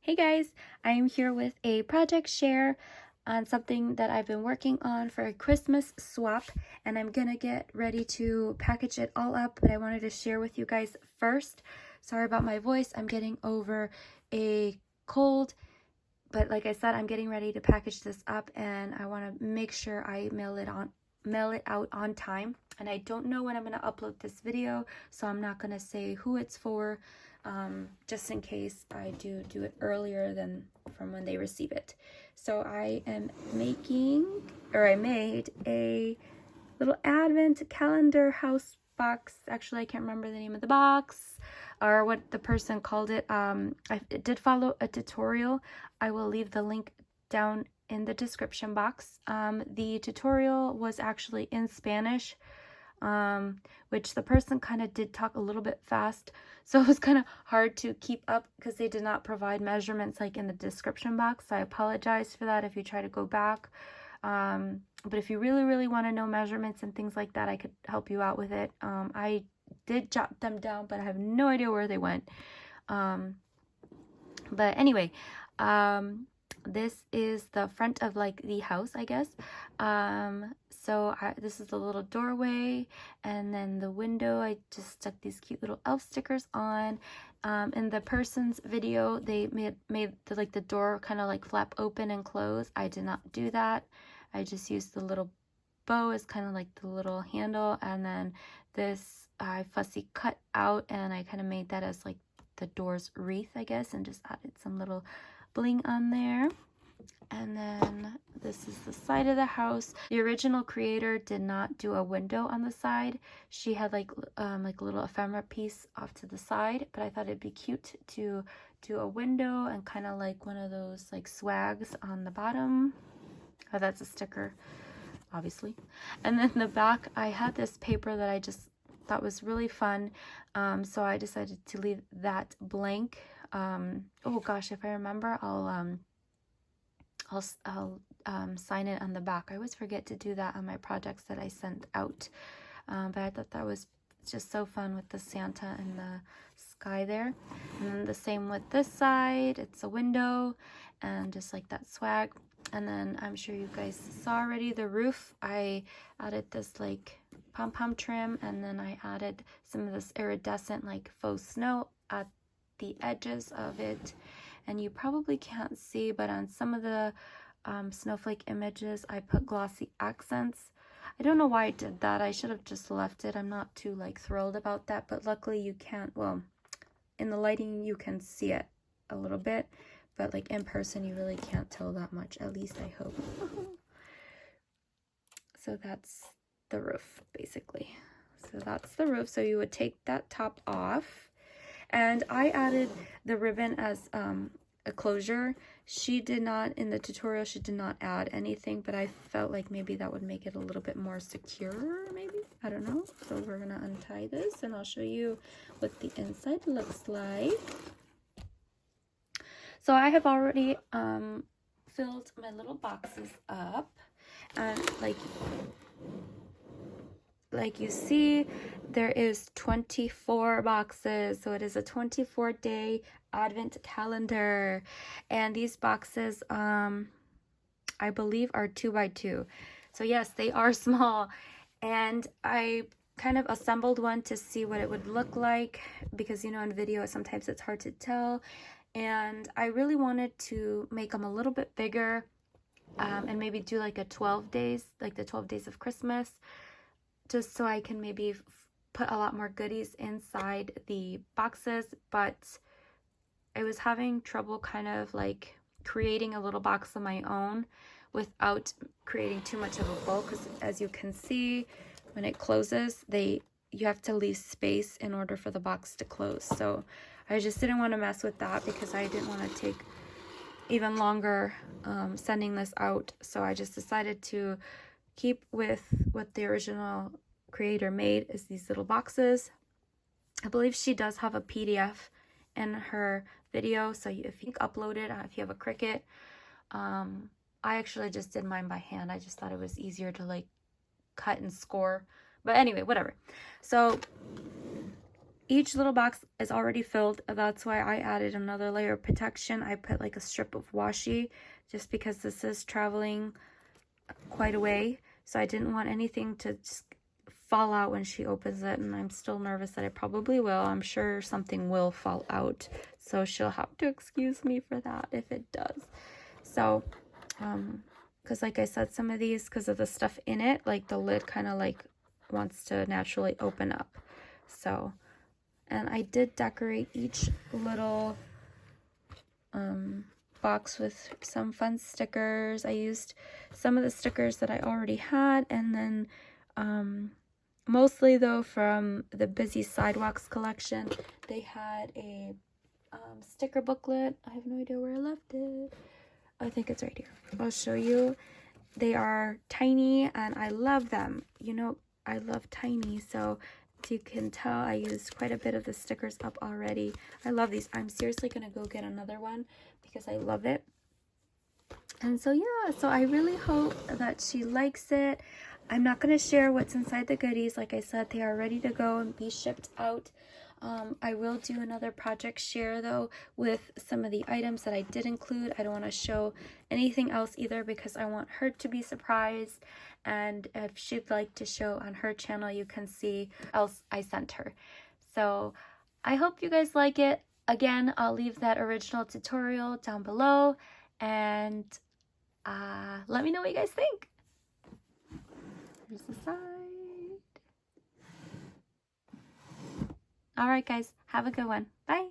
Hey guys, I am here with a project share on something that I've been working on for a Christmas swap, and I'm gonna get ready to package it all up, but I wanted to share with you guys first. Sorry about my voice, I'm getting over a cold, but like I said, I'm getting ready to package this up and I want to make sure I mail it out on time. And I don't know when I'm going to upload this video, so I'm not going to say who it's for, just in case I do it earlier than from when they receive it. So I am I made a little advent calendar house box. Actually, I can't remember the name of the box or what the person called it. I did follow a tutorial. I will leave the link down in the description box. The tutorial was actually in Spanish, which the person kind of did talk a little bit fast, so it was kind of hard to keep up because they did not provide measurements like in the description box. So I apologize for that if you try to go back. But if you really want to know measurements and things like that, I could help you out with it. I did jot them down, but I have no idea where they went. But anyway, this is the front of like the house, I guess. This is the little doorway, and then the window, I just stuck these cute little elf stickers on. In the person's video, they made the door kind of like flap open and close. I did not do that. I just used the little bow as kind of like the little handle, and then this I fussy cut out, and I kind of made that as like the door's wreath, I guess, and just added some little bling on there. And then this is the side of the house. The original creator did not do a window on the side. She had like a little ephemera piece off to the side, but I thought it'd be cute to do a window and kind of like one of those like swags on the bottom. Oh, that's a sticker, obviously. And then the back, I had this paper that I just thought was really fun, so I decided to leave that blank. Oh gosh, if I remember, I'll sign it on the back. I always forget to do that on my projects that I sent out, but I thought that was just so fun with the Santa and the sky there. And then the same with this side, it's a window and just like that swag. And then I'm sure you guys saw already the roof. I added this like pom-pom trim, and then I added some of this iridescent like faux snow at the edges of it. And you probably can't see, but on some of the snowflake images, I put glossy accents. I don't know why I did that. I should have just left it. I'm not too like thrilled about that, but luckily you can't, well, in the lighting you can see it a little bit, but like in person you really can't tell that much, at least I hope. So that's the roof, basically. So that's the roof. So you would take that top off, and I added the ribbon as a closure. She did not, in the tutorial, she did not add anything, but I felt like maybe that would make it a little bit more secure, maybe? I don't know. So we're gonna untie this, and I'll show you what the inside looks like. So I have already filled my little boxes up, and like you see, there is 24 boxes, so it is a 24-day advent calendar, and these boxes I believe are 2x2, so yes, they are small. And I kind of assembled one to see what it would look like, because you know, in video sometimes it's hard to tell, and I really wanted to make them a little bit bigger, and maybe do like a 12 days, like the 12 days of Christmas, just so I can maybe put a lot more goodies inside the boxes. But I was having trouble kind of like creating a little box of my own without creating too much of a bulk, because as you can see, when it closes, you have to leave space in order for the box to close. So I just didn't want to mess with that, because I didn't want to take even longer sending this out. So I just decided to keep with what the original creator made, is these little boxes. I believe she does have a PDF in her video, so if you upload it, if you have a Cricut. I actually just did mine by hand. I just thought it was easier to like cut and score, but anyway, whatever. So each little box is already filled. That's why I added another layer of protection. I put like a strip of washi just because this is traveling quite a way. So I didn't want anything to just fall out when she opens it, and I'm still nervous that it probably will. I'm sure something will fall out. So she'll have to excuse me for that if it does. So, because like I said, some of these, because of the stuff in it, like the lid kind of like wants to naturally open up. So, and I did decorate each little box with some fun stickers. I used some of the stickers that I already had, and then mostly though from the Busy Sidewalks collection, they had a sticker booklet. I have no idea where I left it. I think it's right here. I'll show you. They are tiny and I love them. You know, I love tiny, so as you can tell, I used quite a bit of the stickers up already. I love these. I'm seriously gonna go get another one because I love it. And so yeah, so I really hope that she likes it. I'm not going to share what's inside the goodies. Like I said, they are ready to go and be shipped out. I will do another project share though with some of the items that I did include. I don't want to show anything else either because I want her to be surprised. And if she'd like to show on her channel, you can see what else I sent her. So I hope you guys like it. Again, I'll leave that original tutorial down below, and let me know what you guys think. Here's the side. All right, guys, have a good one. Bye.